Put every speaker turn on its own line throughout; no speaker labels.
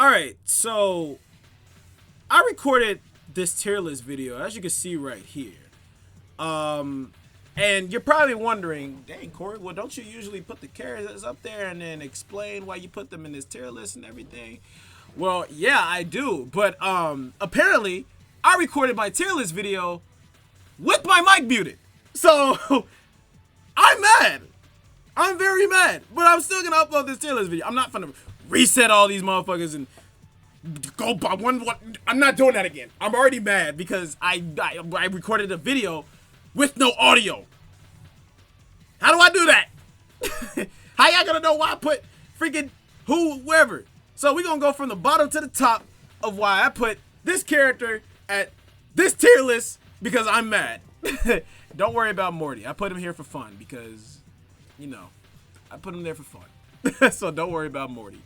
All right, so I recorded this tier list video, as you can see right here. And you're probably wondering, dang, Corey, well, don't you usually put the characters up there and then explain why you put them in this tier list and everything? Well, yeah, I do, but apparently I recorded my tier list video with my mic muted. So I'm mad. I'm very mad, but I'm still gonna upload this tier list video. I'm not gonna reset all these motherfuckers and go by one. I'm not doing that again. I'm already mad because I recorded a video with no audio. How do I do that? How y'all gonna know why I put freaking whoever? So we're gonna go from the bottom to the top of why I put this character at this tier list because I'm mad. Don't worry about Morty. I put him here for fun because, you know, I put him there for fun. So don't worry about Morty.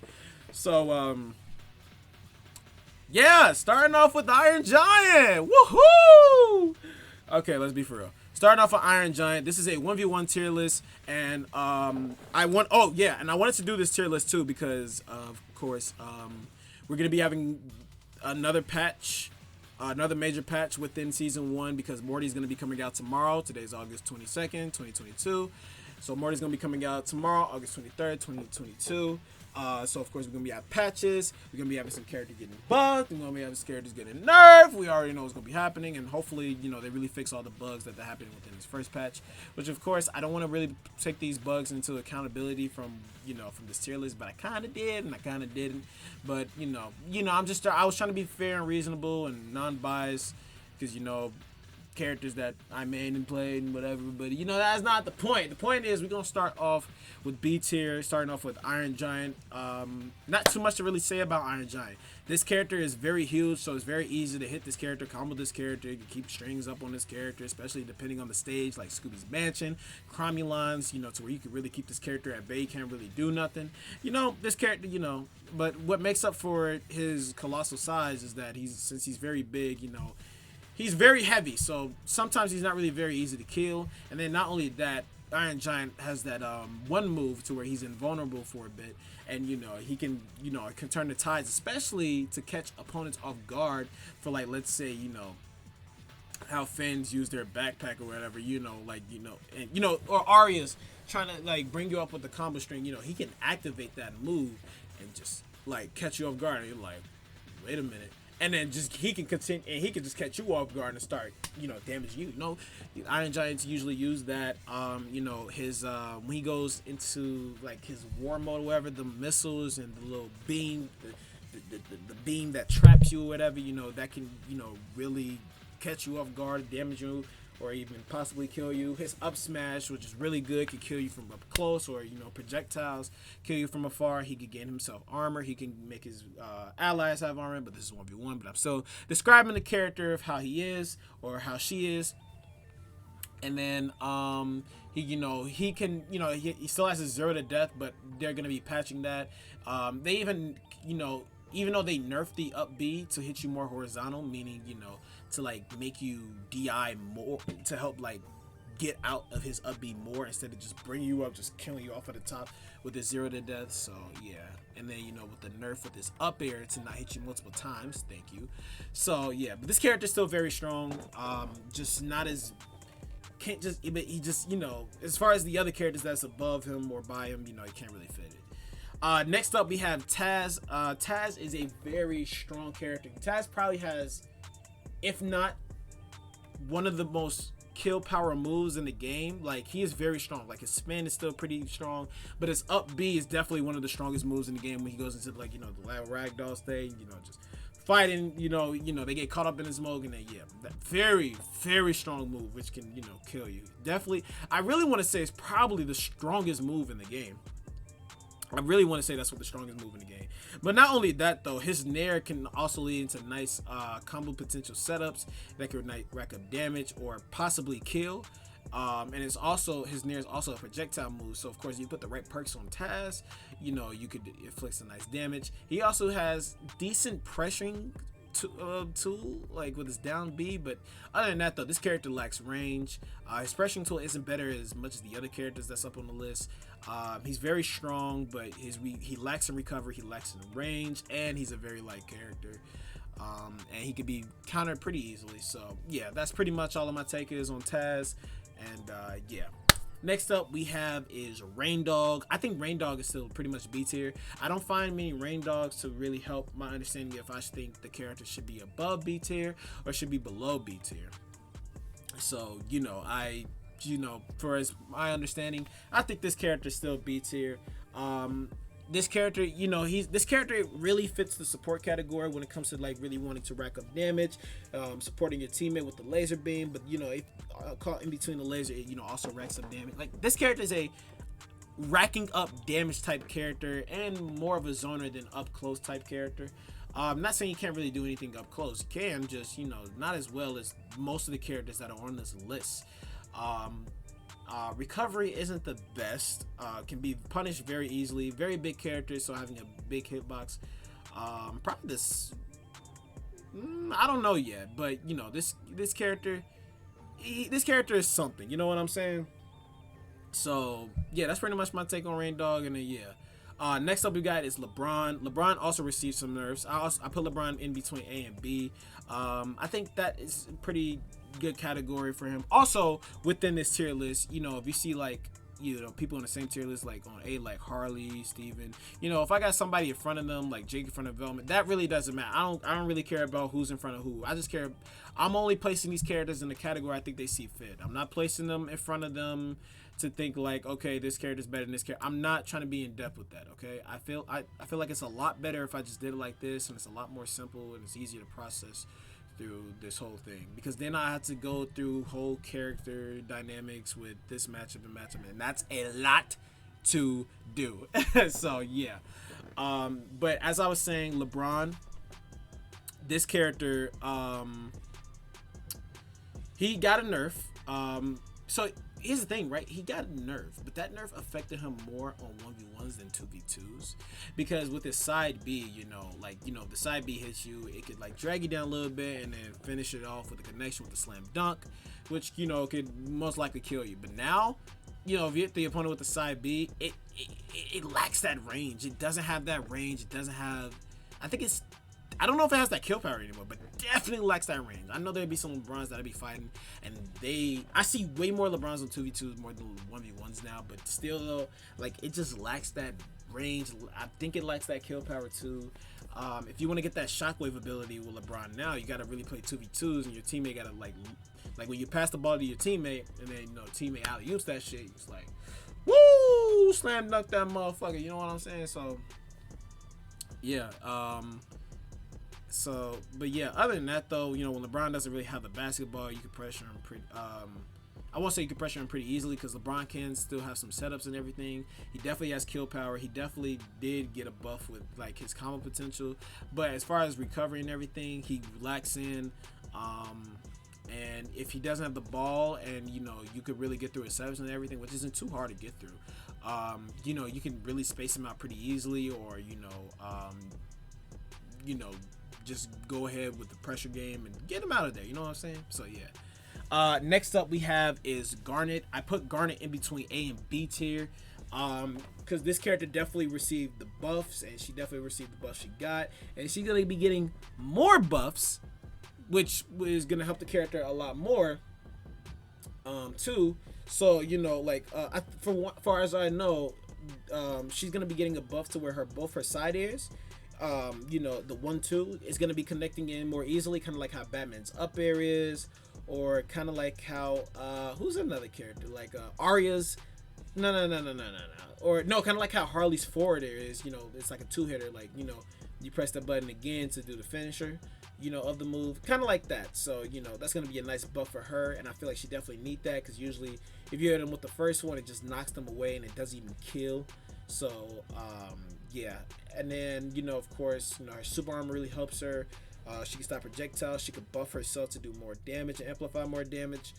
So, yeah, starting off with Iron Giant. Woohoo! Okay, let's be for real. Starting off with Iron Giant. This is a 1v1 tier list, and I wanted to do this tier list too because, of course, we're gonna be having another patch, another major patch within season 1 because Morty's gonna be coming out tomorrow. Today's August 22nd, 2022. So Morty's gonna be coming out tomorrow, August 23rd, 2022. So of course we're gonna be having patches. We're gonna be having some characters getting bugged. We're gonna be having some characters getting nerfed. We already know what's gonna be happening, and hopefully, you know, they really fix all the bugs that happened within this first patch. Which of course I don't want to really take these bugs into accountability from this tier list, but I kind of did and I kind of didn't. But I was trying to be fair and reasonable and non-biased because characters that I made and played and whatever, but that's not the point. The point is we're gonna start off with B tier, starting off with Iron Giant. Not too much to really say about Iron Giant. This character is very huge, so it's very easy to hit this character, combo this character. You can keep strings up on this character, especially depending on the stage, like Scooby's Mansion, Cromulons, to where you can really keep this character at bay. You can't really do nothing. This character, but what makes up for his colossal size is that since he's very big, he's very heavy, so sometimes he's not really very easy to kill. And then not only that, Iron Giant has that one move to where he's invulnerable for a bit, and he can can turn the tides, especially to catch opponents off guard for, like, let's say how Finns use their backpack or whatever, or Arya's trying to like bring you up with the combo string. He can activate that move and just like catch you off guard, and you're like, wait a minute. And then he can continue, and he can just catch you off guard and start, damaging you. Iron Giants usually use that. His when he goes into like his war mode or whatever, the missiles and the little beam, the beam that traps you or whatever, that can really catch you off guard, damage you, or even possibly kill you. His up smash, which is really good, can kill you from up close, or projectiles kill you from afar. He can gain himself armor. He can make his allies have armor, but this is 1v1. But I'm still describing the character of how he is or how she is. And then he can he still has his 0 to death, but they're gonna be patching that. They even even though they nerfed the up B to hit you more horizontal, meaning to like make you DI more, to help like get out of his up B more instead of just bringing you up, just killing you off at the top with his 0 to death. So yeah, and then with the nerf with this up air to not hit you multiple times. Thank you. So yeah, but this character is still very strong. Just not as but he just as far as the other characters that's above him or by him, he can't really fit it. Next up we have Taz. Taz is a very strong character. Taz probably has, if not one of the most kill power moves in the game. Like, he is very strong. Like, his spin is still pretty strong, but his up B is definitely one of the strongest moves in the game when he goes into like the ragdoll stage, just fighting, they get caught up in his smoke, and then that very, very strong move which can kill you. Definitely, I really want to say it's probably the strongest move in the game. I really want to say that's what the strongest move in the game. But not only that, though, his Nair can also lead into nice combo potential setups that could rack up damage or possibly kill. And it's also, his Nair is also a projectile move. So, of course, you put the right perks on Taz, you could inflict some nice damage. He also has decent pressuring tool, like with his down B. But other than that, though, this character lacks range. His pressuring tool isn't better as much as the other characters that's up on the list. He's very strong, but he lacks in recovery, he lacks in range, and he's a very light character. And he could be countered pretty easily. So yeah, that's pretty much all of my take is on Taz. And yeah. Next up we have is Rain Dog. I think Rain Dog is still pretty much B tier. I don't find many Rain Dogs to really help my understanding if I think the character should be above B tier or should be below B tier. So, for as my understanding, I think this character is still B tier. This character, this character really fits the support category when it comes to like really wanting to rack up damage, supporting your teammate with the laser beam. But if caught in between the laser, it also racks up damage. Like this character is a racking up damage type character and more of a zoner than up close type character. I'm not saying you can't really do anything up close. You can, just not as well as most of the characters that are on this list. Recovery isn't the best. Can be punished very easily. Very big character, so having a big hitbox. Probably this. I don't know yet, but this character. This character is something. You know what I'm saying? So yeah, that's pretty much my take on Rain Dog. And then yeah. Next up we got is LeBron. LeBron also received some nerfs. I put LeBron in between A and B. I think that is a pretty good category for him. Also within this tier list, if you see like people in the same tier list, like on A, like Harley, Steven, if I got somebody in front of them, like Jake in front of Velvet, that really doesn't matter. I don't really care about who's in front of who. I just care. I'm only placing these characters in the category I think they see fit. I'm not placing them in front of them to think like, okay, this character's better than this character. I'm not trying to be in depth with that. Okay, I feel like it's a lot better if I just did it like this, and it's a lot more simple and it's easier to process through this whole thing, because then I had to go through whole character dynamics with this matchup and that's a lot to do. So yeah, but as I was saying, LeBron, this character, he got a nerf. So here's the thing, right? He got a nerf, but that nerf affected him more on 1v1s than 2v2s, because with his side B, the side B hits you, it could like drag you down a little bit and then finish it off with a connection with a slam dunk, which could most likely kill you. But now, if you hit the opponent with the side B, it lacks that range. It doesn't have that range. It doesn't have. I don't know if it has that kill power anymore, but definitely lacks that range. I know there'd be some LeBrons that'd be fighting, and I see way more LeBrons on 2v2s more than 1v1s now, but still though, like it just lacks that range. I think it lacks that kill power too. If you want to get that shockwave ability with LeBron now, you gotta really play 2v2s, and your teammate gotta like when you pass the ball to your teammate, and then teammate alley-oops that shit, it's like, woo, slam dunk that motherfucker. You know what I'm saying? So yeah. But yeah, other than that though, when LeBron doesn't really have the basketball, you can pressure him pretty. I won't say you can pressure him pretty easily, because LeBron can still have some setups and everything. He definitely has kill power. He definitely did get a buff with like his combo potential. But as far as recovery and everything, he lacks in. And if he doesn't have the ball, and you could really get through his setups and everything, which isn't too hard to get through. You can really space him out pretty easily, or just go ahead with the pressure game and get him out of there. You know what I'm saying? So yeah. Next up we have is Garnet. I put Garnet in between A and B tier, because this character definitely received the buffs, and she definitely received the buffs she got, and she's gonna be getting more buffs, which is gonna help the character a lot more too. So far as I know, she's gonna be getting a buff to where both her side areas, the 1-2 is going to be connecting in more easily, kind of like how Batman's up air is, or kind of like how who's another character like Arya's no, or no, kind of like how Harley's forward air is. It's like a 2-hitter, like you press the button again to do the finisher of the move, kind of like that. So that's going to be a nice buff for her, and I feel like she definitely need that, because usually if you hit them with the first one, it just knocks them away and it doesn't even kill. So yeah, and then of course her super armor really helps her. She can stop projectiles, she can buff herself to do more damage and amplify more damage,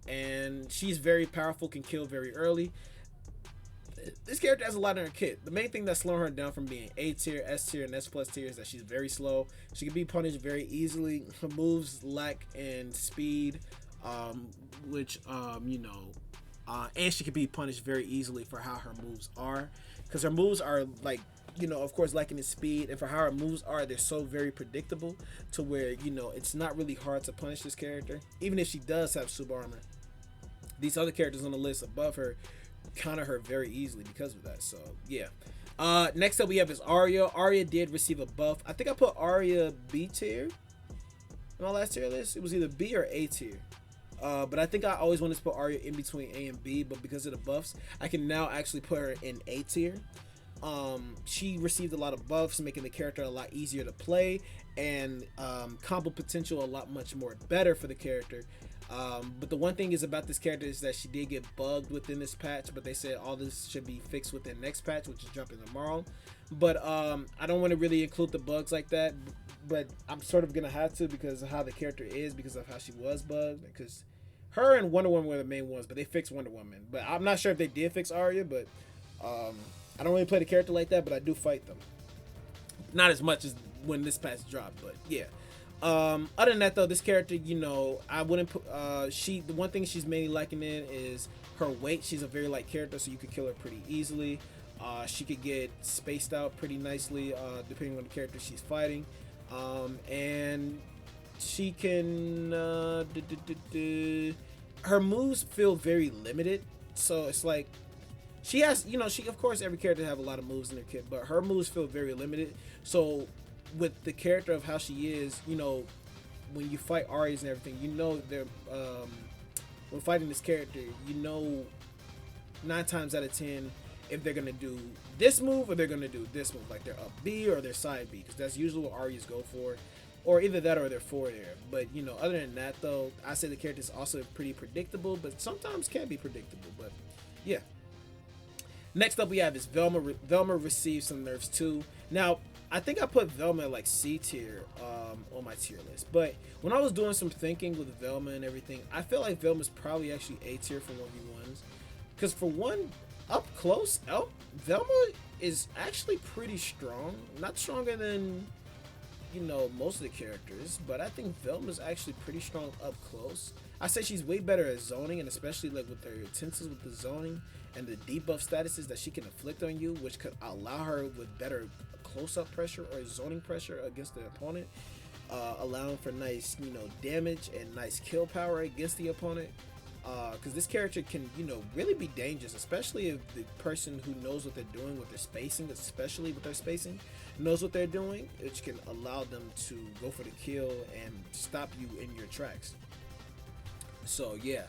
and she's very powerful, can kill very early. this character has a lot in her kit. The main thing that's slowing her down from being A tier, S tier, and S plus tier is that she's very slow. She can be punished very easily. Her moves lack in speed, which and she can be punished very easily for how her moves are, because her moves are like, of course, lacking in speed, and for how her moves are, they're so very predictable to where it's not really hard to punish this character, even if she does have super armor. These other characters on the list above her counter her very easily because of that. So yeah. Next up we have is Arya. Arya did receive a buff. I think I put Arya B tier in my last tier list. It was either B or A tier. But I think I always wanted to put Arya in between A and B, but because of the buffs, I can now actually put her in A tier. She received a lot of buffs, making the character a lot easier to play, and combo potential a lot much more better for the character. But the one thing is about this character is that she did get bugged within this patch, but they said all this should be fixed within next patch, which is dropping tomorrow. But I don't want to really include the bugs like that, but I'm sort of gonna have to because of how the character is, because of how she was bugged. Because her and Wonder Woman were the main ones, but they fixed Wonder Woman. But I'm not sure if they did fix Arya, but I don't really play the character like that, but I do fight them. Not as much as when this patch dropped, but yeah. Other than that though, this character, I wouldn't put the one thing she's mainly lacking in is her weight. She's a very light character, so you could kill her pretty easily. She could get spaced out pretty nicely depending on the character she's fighting. And she can her moves feel very limited, so it's like she has, she, of course, every character have a lot of moves in their kit, but her moves feel very limited. So with the character of how she is, when you fight Aryas and everything, they're when fighting this character, 9 times out of 10 if they're gonna do this move or they're gonna do this move, like they're up B or they're side B, because that's usually what Aryas go for, or either that or they're forward air. But other than that though, I say the character is also pretty predictable, but sometimes can be predictable. But yeah. Next up we have is Velma. Velma received some nerfs too. Now, I think I put Velma at like C tier on my tier list, but when I was doing some thinking with Velma and everything, I feel like Velma's probably actually A tier for 1v1s, because for one, up close, Velma is actually pretty strong. Not stronger than most of the characters, but I think Velma's actually pretty strong up close. I say she's way better at zoning, and especially like with her intensives with the zoning and the debuff statuses that she can inflict on you, which could allow her with better close-up pressure or zoning pressure against the opponent, allowing for nice damage and nice kill power against the opponent. Because this character can really be dangerous, especially if the person who knows what they're doing with their spacing, especially with their spacing, knows what they're doing, which can allow them to go for the kill and stop you in your tracks. So yeah,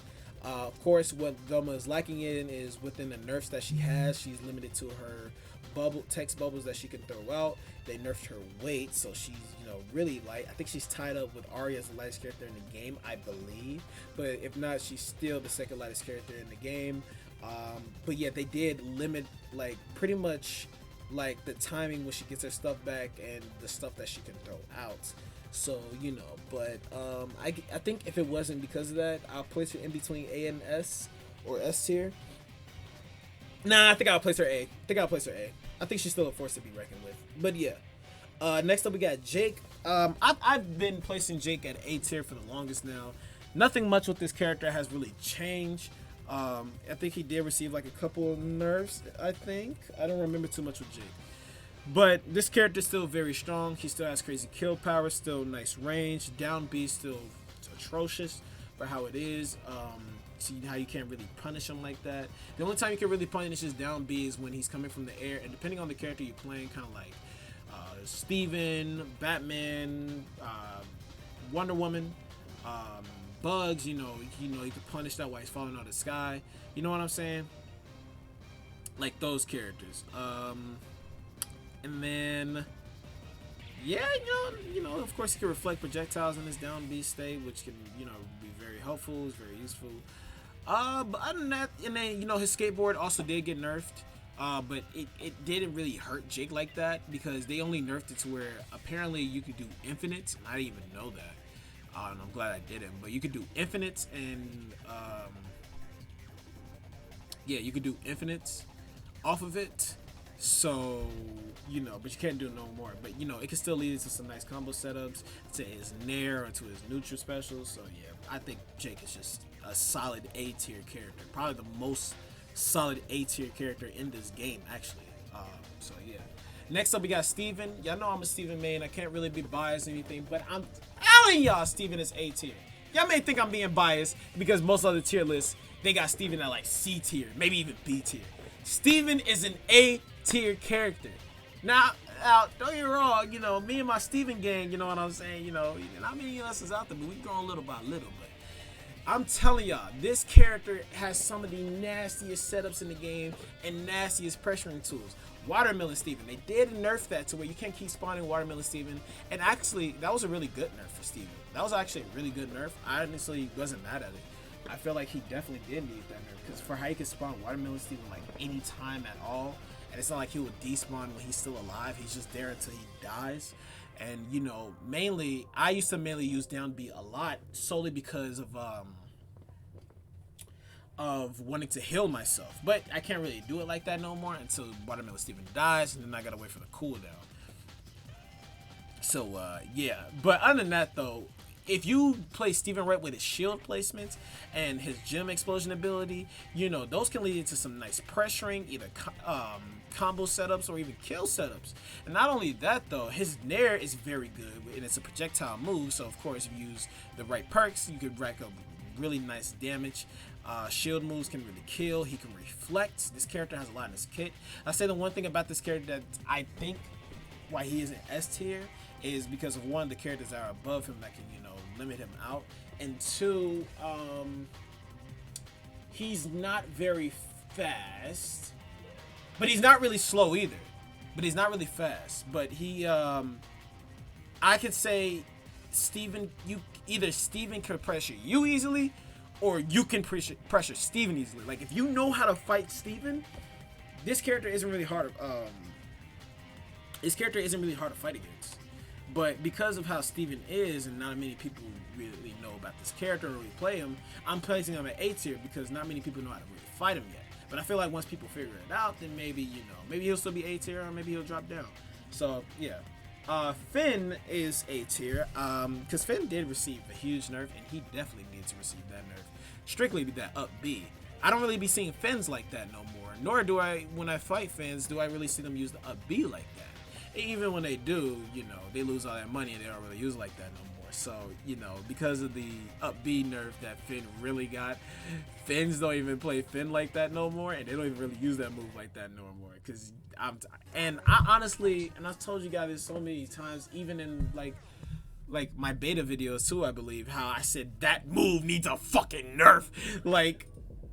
of course, what Velma is lacking in is within the nerfs that she has. She's limited to her text bubbles that she can throw out. They nerfed her weight, so she's really light. I think she's tied up with Arya as the lightest character in the game, I believe. But if not, she's still the second lightest character in the game. But yeah, they did limit like pretty much like the timing when she gets her stuff back and the stuff that she can throw out. So but I think if it wasn't because of that, I'll place her in between A and S or S tier. Nah, I think I'll place her A. I think she's still a force to be reckoned with. But yeah. Next up we got Jake. I've been placing Jake at A tier for the longest now. Nothing much with this character has really changed. I think he did receive like a couple of nerfs, I think. I don't remember too much with Jake. But this character is still very strong. He still has crazy kill power, still nice range. Down B still atrocious for how it is. See how you can't really punish him like that. The only time you can really punish his down B is when he's coming from the air, and depending on the character you're playing, kind of like Steven, Batman, Wonder Woman, Bugs, you can punish that while he's falling out of the sky. You know what I'm saying? Like those characters. And then, yeah, of course he can reflect projectiles in his down B state, which can, be very helpful. It's very useful. But other than that, and then, his skateboard also did get nerfed. But it didn't really hurt Jake like that, because they only nerfed it to where apparently you could do infinites, and I didn't even know that. And I'm glad I didn't. But you could do infinites, and yeah, you could do infinites off of it. So, you know, but you can't do no more. But, you know, it can still lead to some nice combo setups to his Nair or to his neutral specials. So, yeah, I think Jake is just a solid A tier character. Probably the most solid A tier character in this game, actually. So, yeah. Next up, we got Steven. Y'all know I'm a Steven main. I can't really be biased or anything, but I'm telling y'all Steven is A tier. Y'all may think I'm being biased because most other tier lists, they got Steven at like C tier, maybe even B tier. Steven is an A tier character. Now, don't get me wrong, you know, me and my Steven gang, you know what I'm saying? You know, not many of us is out there, but we growing little by little. But I'm telling y'all, this character has some of the nastiest setups in the game and nastiest pressuring tools. Watermelon Steven, they did nerf that to where you can't keep spawning Watermelon Steven, and actually, that was a really good nerf for Steven. That was actually a really good nerf. I honestly wasn't mad at it. I feel like he definitely did need that nerf, because for how he could spawn Watermelon Steven like any time at all, and it's not like he will despawn when he's still alive. He's just there until he dies. And you know, mainly, I used to mainly use down B a lot solely because of wanting to heal myself, but I can't really do it like that no more until Watermelon Steven dies, and then I gotta wait for the cooldown. So yeah, but other than that though, if you play Steven right with his shield placements and his gem explosion ability, you know, those can lead to some nice pressuring, either combo setups or even kill setups. And not only that though, his Nair is very good, and it's a projectile move, so of course if you use the right perks, you could rack up really nice damage. Shield moves can really kill. He can reflect. This character has a lot in his kit. I say the one thing about this character that I think why he isn't S tier is because of one, the characters that are above him that can, you know, limit him out, and two, he's not very fast, but he's not really slow either. But he's not really fast. But he, I could say, Steven, Steven can pressure you easily, or you can pressure Steven easily. Like, if you know how to fight Steven, this character isn't really hard. This character isn't really hard to fight against. But because of how Steven is, and not many people really know about this character or really play him, I'm placing him at A tier because not many people know how to really fight him yet. But I feel like once people figure it out, then maybe, you know, maybe he'll still be A tier, or maybe he'll drop down. So yeah. Finn is A tier, because Finn did receive a huge nerf, and he definitely needs to receive that nerf. Strictly that up B. I don't really be seeing Finns like that no more, nor do I, when I fight Finns, do I really see them use the up B like that. Even when they do, you know, they lose all that money and they don't really use it like that no more. So, you know, because of the up B nerf that Finn really got, Finns don't even play Finn like that no more, and they don't even really use that move like that no more, because I honestly, and I've told you guys this so many times, even in like my beta videos too, I believe, how I said that move needs a fucking nerf. Like,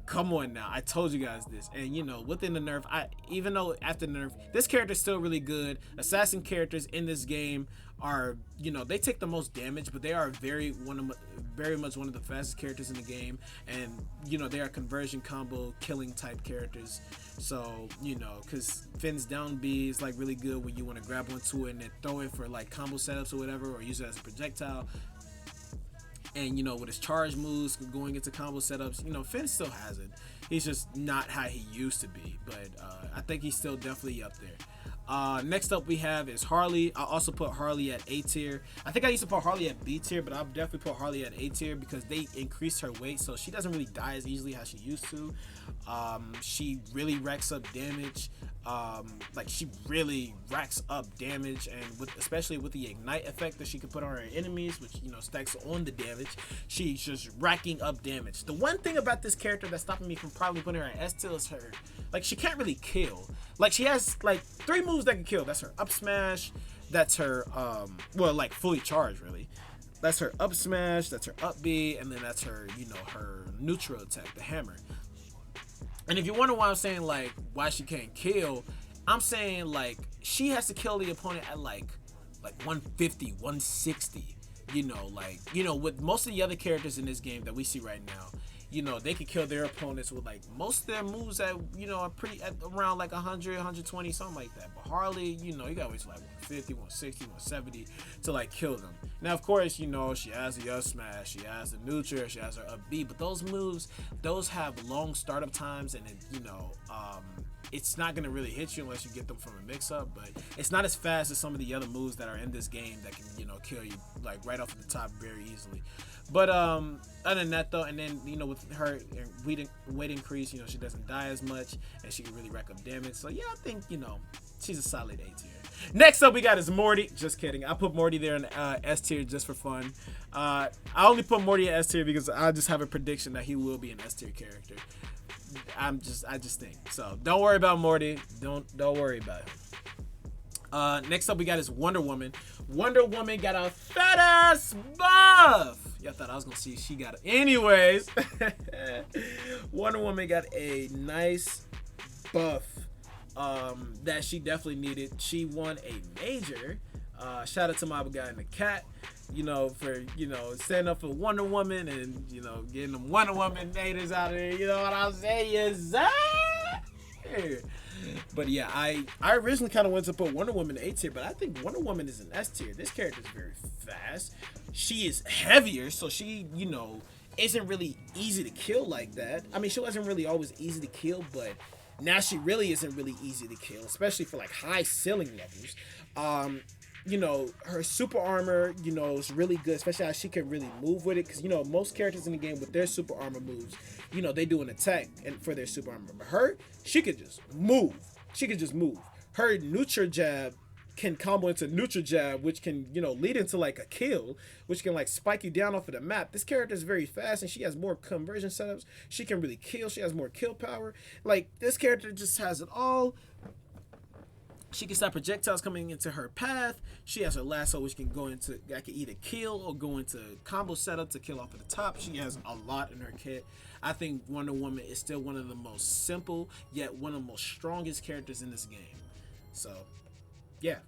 come on now, I told you guys this. And you know, within the nerf, even though after the nerf, this character is still really good. Assassin characters in this game are, you know, they take the most damage, but they are very much one of the fastest characters in the game, and you know, they are conversion combo killing type characters. So, you know, because Finn's down B is like really good when you want to grab onto it and then throw it for like combo setups or whatever, or use it as a projectile. And you know, with his charge moves going into combo setups, you know, Finn still has it. He's just not how he used to be, but I think he's still definitely up there. Next up we have is Harley. I also put Harley at A tier. I think I used to put Harley at B tier, but I'll definitely put Harley at A tier because they increased her weight, so she doesn't really die as easily as she used to. She really racks up damage. Like, she really racks up damage, and especially with the ignite effect that she can put on her enemies, which, you know, stacks on the damage, she's just racking up damage. The one thing about this character that's stopping me from probably putting her at S tier is her, like, she can't really kill. Like, she has like 3 moves that can kill. That's her up smash, that's her well, like, fully charged really. That's her up smash, that's her up B, and then that's her, you know, her neutral attack, the hammer. And if you wonder why I'm saying like why she can't kill, I'm saying like she has to kill the opponent at like 150, 160. You know, like, you know, with most of the other characters in this game that we see right now, you know, they can kill their opponents with like most of their moves that, you know, are pretty at around like 100, 120, something like that. But Harley, you know, you gotta wait till like 150, 160, 170 to like kill them. Now, of course, you know, she has the up smash, she has the neutral, she has her up B, but those moves, those have long startup times, and it, you know, it's not gonna really hit you unless you get them from a mix-up. But it's not as fast as some of the other moves that are in this game that can, you know, kill you like right off the top very easily. But other than that though, and then, you know, with her weight increase, you know, she doesn't die as much and she can really rack up damage. So yeah, I think, you know, she's a solid A tier. Next up we got is Morty. Just kidding. I put Morty there in S tier just for fun. I only put Morty in S tier because I just have a prediction that he will be an S tier character. I just think so. Don't worry about Morty. Don't worry about him. Next up we got is Wonder Woman. Wonder Woman got a fat ass buff. Y'all thought I was gonna see she got it. Anyways, Wonder Woman got a nice buff that she definitely needed. She won a major. Shout out to my guy in the cat, you know, for, you know, standing up for Wonder Woman and, you know, getting them Wonder Woman haters out of there. You know what I'm saying? Yes, sir. But yeah, I originally kind of wanted to put Wonder Woman in A tier, but I think Wonder Woman is an S tier. This character is very fast. She is heavier, so she, you know, isn't really easy to kill like that. I mean, she wasn't really always easy to kill, but now she really isn't really easy to kill, especially for like high ceiling levels. You know, her super armor, you know, is really good, especially how she can really move with it. Because, you know, most characters in the game with their super armor moves, you know, they do an attack and for their super armor. But her, she could just move. She could just move. Her neutral jab can combo into neutral jab, which can, you know, lead into like a kill, which can like spike you down off of the map. This character is very fast and she has more conversion setups. She can really kill. She has more kill power. Like, this character just has it all. She can stop projectiles coming into her path. She has her lasso, which can go into, that can either kill or go into combo setup to kill off at the top. She has a lot in her kit. I think Wonder Woman is still one of the most simple, yet one of the most strongest characters in this game. So, yeah,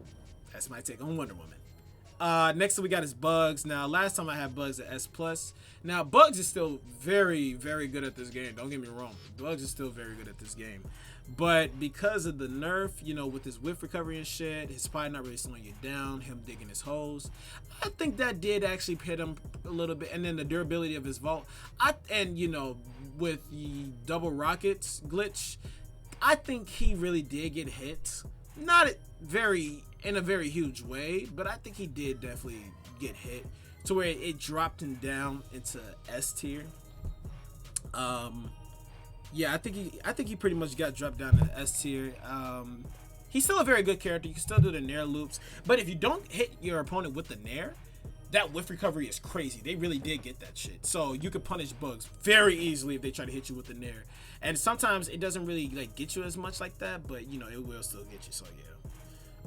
that's my take on Wonder Woman. Next we got is Bugs. Now, last time I had Bugs at S+. Now, Bugs is still very, very good at this game. Don't get me wrong. Bugs is still very good at this game. But because of the nerf, you know, with his whiff recovery and shit, his spy not really slowing you down, him digging his holes, I think that did actually hit him a little bit. And then the durability of his vault, and, you know, with the double rockets glitch, I think he really did get hit. Not in a very huge way, but I think he did definitely get hit to where it dropped him down into S tier. Yeah, I think he pretty much got dropped down to S tier. He's still a very good character. You can still do the nair loops, but if you don't hit your opponent with the nair, that whiff recovery is crazy. They really did get that shit. So you could punish Bugs very easily if they try to hit you with the nair. And sometimes it doesn't really like get you as much like that, but you know, it will still get you. So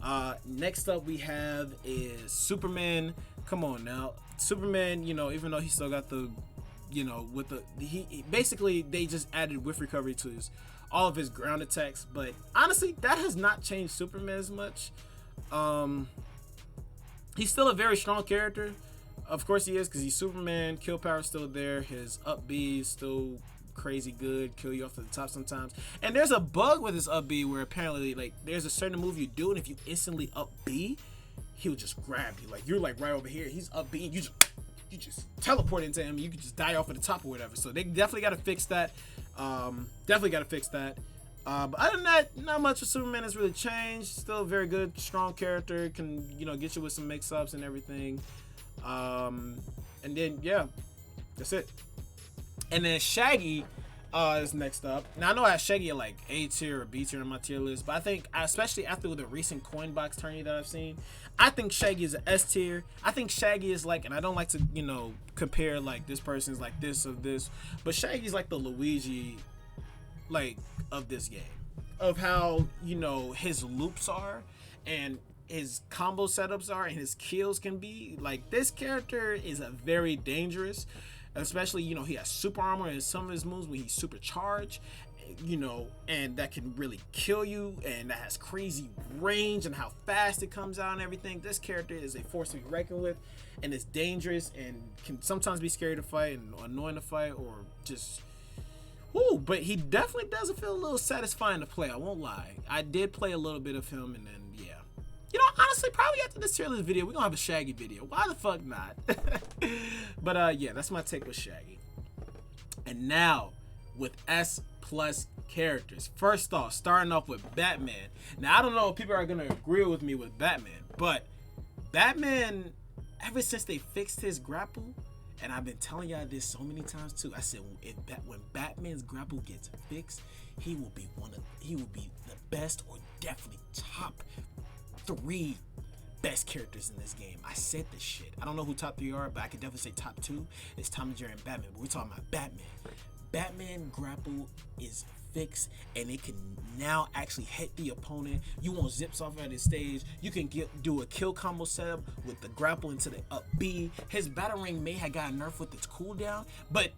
yeah. Next up we have is Superman. Come on now, Superman. You know, even though he still got the, you know, with the he basically they just added whiff recovery to all of his ground attacks, but honestly that has not changed Superman as much. He's still a very strong character, of course he is, because he's Superman. Kill power is still there. His up B is still crazy good, kill you off to the top sometimes. And there's a bug with his up B where apparently like there's a certain move you do, and if you instantly up B, he'll just grab you. Like you're like right over here, he's up B, and you just teleport into him. You can just die off at the top or whatever. So they definitely got to fix that. Definitely got to fix that. But other than that, not much of Superman has really changed. Still a very good, strong character. Can, you know, get you with some mix-ups and everything. And then yeah, that's it. And then Shaggy is next up. Now I know I have Shaggy at like A tier or B tier on my tier list, but I think especially after the recent coin box tourney that I've seen, I think Shaggy is an S tier. I think Shaggy is like, and I don't like to, you know, compare like this person's like this or this, but Shaggy's like the Luigi like of this game, of how, you know, his loops are and his combo setups are and his kills can be. Like, this character is a very dangerous, especially, you know, he has super armor and some of his moves when he's supercharged, you know, and that can really kill you, and that has crazy range and how fast it comes out and everything. This character is a force to be reckoned with, and it's dangerous and can sometimes be scary to fight and annoying to fight, or just whoo. But he definitely doesn't feel a little satisfying to play, I won't lie. I did play a little bit of him, and then yeah, you know, honestly, probably after this tier list video we're gonna have a Shaggy video. Why the fuck not? But yeah, that's my take with Shaggy. And now with S+, plus characters. First off, starting off with Batman. Now, I don't know if people are going to agree with me with Batman, but Batman, ever since they fixed his grapple, and I've been telling y'all this so many times too, I said when Batman's grapple gets fixed, he will be the best, or definitely top 3 best characters in this game. I said this shit. I don't know who top 3 are, but I can definitely say top 2. It's Tom and Jerry and Batman. But we're talking about Batman. Batman grapple is fixed, and it can now actually hit the opponent. You won't zips off at his stage. You can do a kill combo setup with the grapple into the up B. His Batarang may have got nerfed with its cooldown, but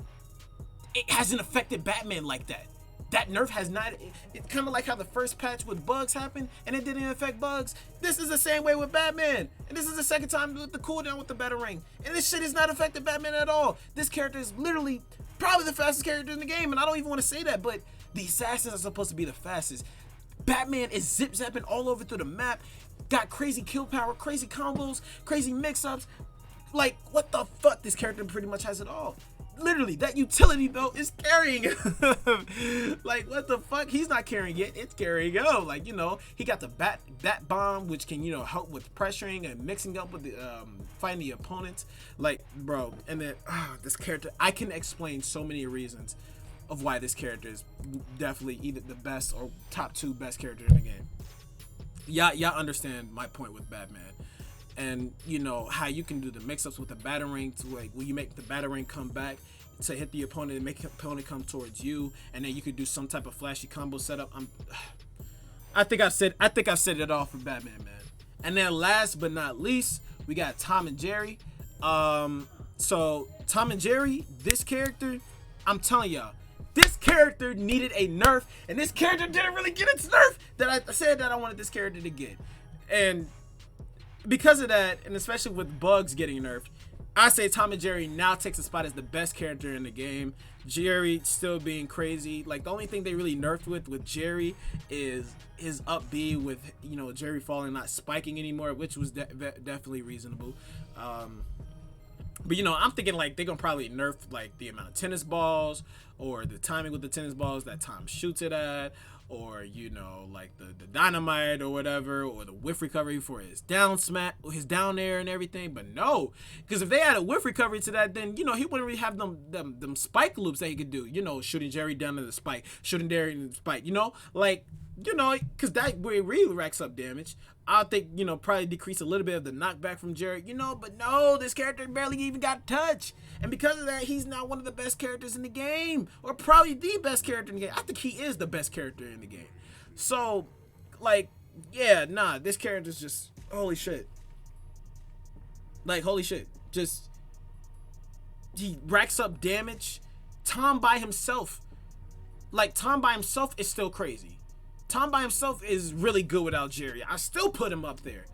it hasn't affected Batman like that. That nerf has not. It's kind of like how the first patch with bugs happened and it didn't affect bugs. This is the same way with Batman, and this is the second time with the cooldown with the Batarang, and this shit has not affected Batman at all. This character is literally probably the fastest character in the game, and I don't even want to say that, but the assassins are supposed to be the fastest. Batman is zip zapping all over through the map, got crazy kill power, crazy combos, crazy mix-ups. Like, what the fuck? This character pretty much has it all. Literally, that utility though is carrying him. Like, what the fuck? He's not carrying it, it's carrying him. Like, you know, he got the bat bomb, which can, you know, help with pressuring and mixing up with the fighting the opponents. Like, bro, and then this character, I can explain so many reasons of why this character is definitely either the best or top 2 best character in the game. Y'all understand my point with Batman. And you know how you can do the mix-ups with the Batarang to, like, when you make the Batarang come back to hit the opponent and make the opponent come towards you, and then you could do some type of flashy combo setup. I think I've said it all for Batman, man. And then last but not least, we got Tom and Jerry. So Tom and Jerry, this character, I'm telling y'all, this character needed a nerf, and this character didn't really get its nerf that I said that I wanted this character to get. And because of that, and especially with bugs getting nerfed, I say Tom and Jerry now takes a spot as the best character in the game. Jerry still being crazy. Like, the only thing they really nerfed with Jerry is his up B with, you know, Jerry falling, not spiking anymore, which was definitely reasonable. But, you know, I'm thinking, like, they're going to probably nerf, like, the amount of tennis balls, or the timing with the tennis balls that Tom shoots it at, or, you know, like the dynamite or whatever, or the whiff recovery for his down smack, his down air and everything. But no, because if they had a whiff recovery to that, then, you know, he wouldn't really have them spike loops that he could do, you know, shooting Jerry down to the spike, shooting Jerry in the spike, you know, like, you know, because that really racks up damage. I think, you know, probably decrease a little bit of the knockback from Jerry, you know, but no, this character barely even got touched. And because of that, he's now one of the best characters in the game, or probably the best character in the game. I think he is the best character in the game. So, like, yeah, nah, this character's just, holy shit. Like, holy shit. Just, he racks up damage. Tom by himself is still crazy. Tom by himself is really good without Jerry. I still put him up there.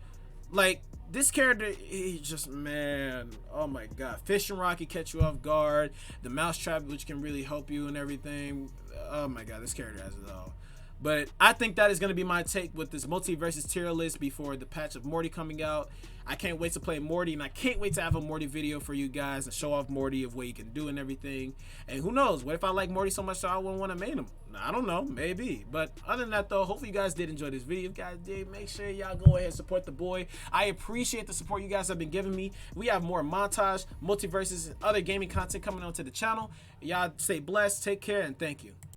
Like, this character, he just, man, oh my god. Fishing Rock can catch you off guard. The Mousetrap, which can really help you and everything. Oh my god, this character has it all. But I think that is going to be my take with this Multiversus tier list before the patch of Morty coming out. I can't wait to play Morty, and I can't wait to have a Morty video for you guys and show off Morty of what he can do and everything. And who knows, what if I like Morty so much that I wouldn't want to main him? I don't know, maybe. But other than that though, hopefully you guys did enjoy this video. If you guys did, make sure y'all go ahead and support the boy. I appreciate the support you guys have been giving me. We have more montage, Multiversus, and other gaming content coming onto the channel. Y'all stay blessed, take care, and thank you.